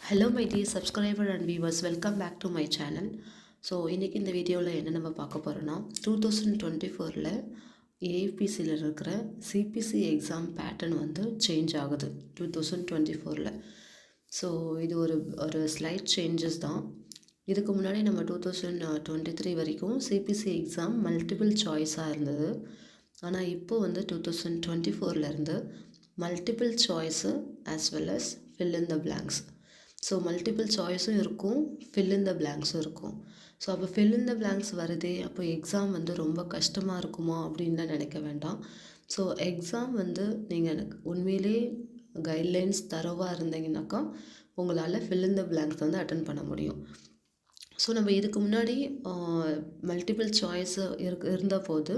Hello my dear subscriber and viewers, welcome back to my channel. So இன்றைக்கி இந்த வீடியோவில் என்ன நம்ம பார்க்க போகிறோன்னா 2024 ஏபிசியில் இருக்கிற சிபிசி எக்ஸாம் பேட்டர்ன் வந்து சேஞ்ச் ஆகுது 2024. ஸோ இது ஒரு ஸ்லைட் சேஞ்சஸ் தான். இதுக்கு முன்னாடி நம்ம 2023 வரைக்கும் சிபிசி எக்ஸாம் மல்டிபிள் சாய்ஸாக இருந்தது. ஆனால் இப்போ வந்து 2024 multiple choice as well as fill in the blanks. So multiple சாய்ஸும் இருக்கும், fill in the blanksஸும் இருக்கும். ஸோ அப்போ fill in the blanks வருதே, அப்போ எக்ஸாம் வந்து ரொம்ப கஷ்டமாக இருக்குமா அப்படின்லாம் நினைக்க வேண்டாம். ஸோ எக்ஸாம் வந்து நீங்கள் உண்மையிலே கைட்லைன்ஸ் தரவாக இருந்தீங்கன்னாக்கா உங்களால் fill in the blanks வந்து அட்டன் பண்ண முடியும். ஸோ நம்ம இதுக்கு முன்னாடி மல்டிபிள் சாய்ஸு இருந்த போது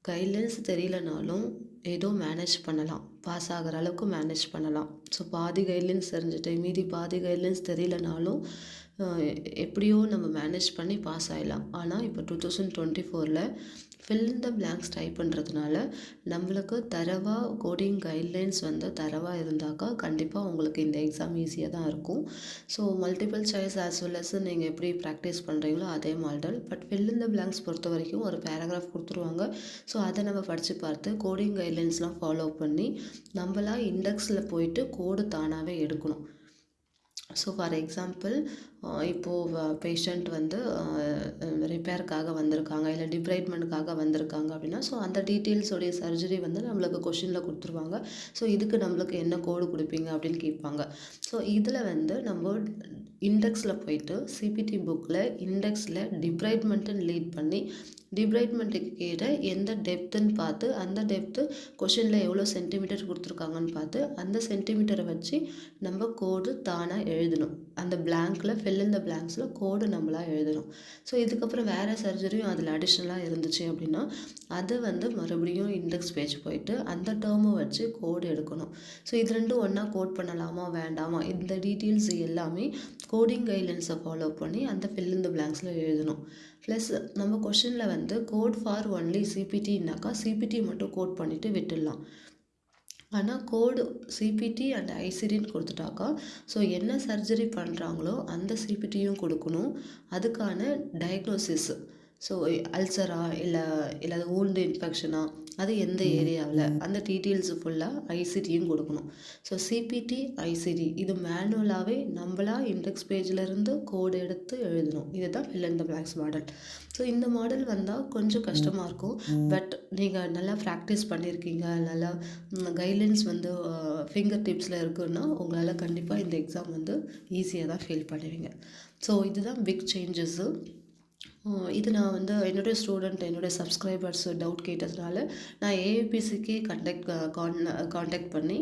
கைட்லைன்ஸ் தெரியலனாலும் ஏதோ மேனேஜ் பண்ணலாம், பாஸ் ஆகிற அளவுக்கு மேனேஜ் பண்ணலாம். ஸோ பாதி கைட்லைன்ஸ் தெரிஞ்சுட்டு மீதி பாதி கைட்லைன்ஸ் தெரியலனாலும் எப்படியோ நம்ம மேனேஜ் பண்ணி பாஸ் ஆகிடலாம். ஆனால் இப்போ 2024 fill in the blanks type பண்ணுறதுனால நம்மளுக்கு தரவாக கோடிங் கைட்லைன்ஸ் வந்து தரவாக இருந்தாக்கா கண்டிப்பாக உங்களுக்கு இந்த எக்ஸாம் ஈஸியாக தான் இருக்கும். So multiple choice as well as நீங்கள் எப்படி ப்ராக்டிஸ் பண்ணுறீங்களோ அதே model. But fill in the blanks பொறுத்த வரைக்கும் ஒரு பேராகிராஃப் கொடுத்துருவாங்க. ஸோ அதை நம்ம படித்து பார்த்து கோடிங் கைட்லைன்ஸ்லாம் ஃபாலோ பண்ணி நம்மளா இண்டெக்ஸில் போயிட்டு கோடு தானாகவே எடுக்கணும். ஸோ ஃபார் எக்ஸாம்பிள் இப்போது பேஷண்ட் வந்து ரிப்பேருக்காக வந்திருக்காங்க, இல்லை டிப்ரைட்மெண்ட்டுக்காக வந்திருக்காங்க அப்படின்னா, ஸோ அந்த டீட்டெயில்ஸோடைய சர்ஜரி வந்து நம்மளுக்கு கொஷினில் கொடுத்துருவாங்க. ஸோ இதுக்கு நம்மளுக்கு என்ன கோடு கொடுப்பீங்க அப்படின்னு கேட்பாங்க. ஸோ இதில் வந்து நம்ம இண்டெக்ஸில் போயிட்டு சிபிடி புக்கில் இண்டெக்ஸில் டிப்ரைட்மெண்ட்டுன்னு லீட் பண்ணி டிப்ரைட்மெண்ட்டுக்கு கேட்ட எந்த டெப்த்துன்னு பார்த்து அந்த டெப்த்து கொஷினில் எவ்வளோ சென்டிமீட்டர் கொடுத்துருக்காங்கன்னு பார்த்து அந்த சென்டிமீட்டரை வச்சு நம்ம கோடு தானாக எழுதணும். அந்த பிளாங்க்கில் fill in the blanksல கோடு நம்மளாக எழுதணும். ஸோ இதுக்கப்புறம் வேறு சர்ஜரியும் அதில் அடிஷ்னலாக இருந்துச்சு அப்படின்னா அதை வந்து மறுபடியும் இண்டெக்ஸ் பேஜ் போயிட்டு அந்த டேர்மை வச்சு கோடு எடுக்கணும். ஸோ இது ரெண்டும் ஒன்றா கோட் பண்ணலாமா வேண்டாமா இந்த டீட்டெயில்ஸ் எல்லாமே கோடிங் கைட்லைன்ஸை ஃபாலோ பண்ணி அந்த fill in the blanksல எழுதணும். ப்ளஸ் நம்ம கொஷினில் வந்து கோட் ஃபார் ஒன்லி சிபிடின்னாக்கா சிபிடி மட்டும் கோட் பண்ணிவிட்டு விட்டுடலாம். ஆனால் கோடு சிபிடி அண்ட் ஐசிடின்னு கொடுத்துட்டாக்கா ஸோ என்ன சர்ஜரி பண்ணுறாங்களோ அந்த சிபிடியும் கொடுக்கணும். அதுக்கான டயக்னோசிஸ், ஸோ அல்சரா இல்லை ஊண்டு இன்ஃபெக்ஷனா, அது எந்த ஏரியாவில், அந்த டீட்டெயில்ஸு ஃபுல்லாக ஐசிடியும் கொடுக்கணும். ஸோ சிபிடி ஐசிடி இது மேனுவலாகவே நம்மளா இண்டெக்ஸ் பேஜிலேருந்து கோடு எடுத்து எழுதணும். இதுதான் fill in the blanks model. So இந்த மாடல் வந்தால் கொஞ்சம் கஷ்டமாக இருக்கும். பட் நீங்கள் நல்லா ப்ராக்டிஸ் பண்ணியிருக்கீங்க, நல்லா கைட்லைன்ஸ் வந்து ஃபிங்கர் டிப்ஸில் இருக்குன்னா உங்களால் கண்டிப்பாக இந்த எக்ஸாம் வந்து ஈஸியாக தான் ஃபீல் பண்ணுவீங்க. ஸோ இதுதான் பிக் சேஞ்சஸ்ஸு. இது நான் வந்து என்னுடைய ஸ்டூடெண்ட் என்னுடைய சப்ஸ்கிரைபர்ஸ் டவுட் கேட்டதுனால நான் ஏபிசிக்கு காண்டாக்ட் பண்ணி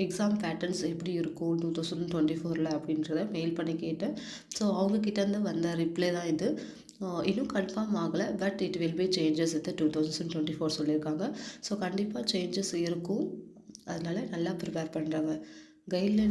எக்ஸாம் பேட்டர்ன்ஸ் எப்படி இருக்கும் 2024 அப்படின்றத மெயில் பண்ணி கேட்டேன். ஸோ அவங்கக்கிட்டேருந்து வந்த ரிப்ளை தான் இது. இன்னும் கன்ஃபார்ம் ஆகலை, but it will be changes with 2024 சொல்லியிருக்காங்க. ஸோ கண்டிப்பாக சேஞ்சஸ் இருக்கும், அதனால் நல்லா ப்ரிப்பேர் பண்ணுறாங்க. கைட்லைன்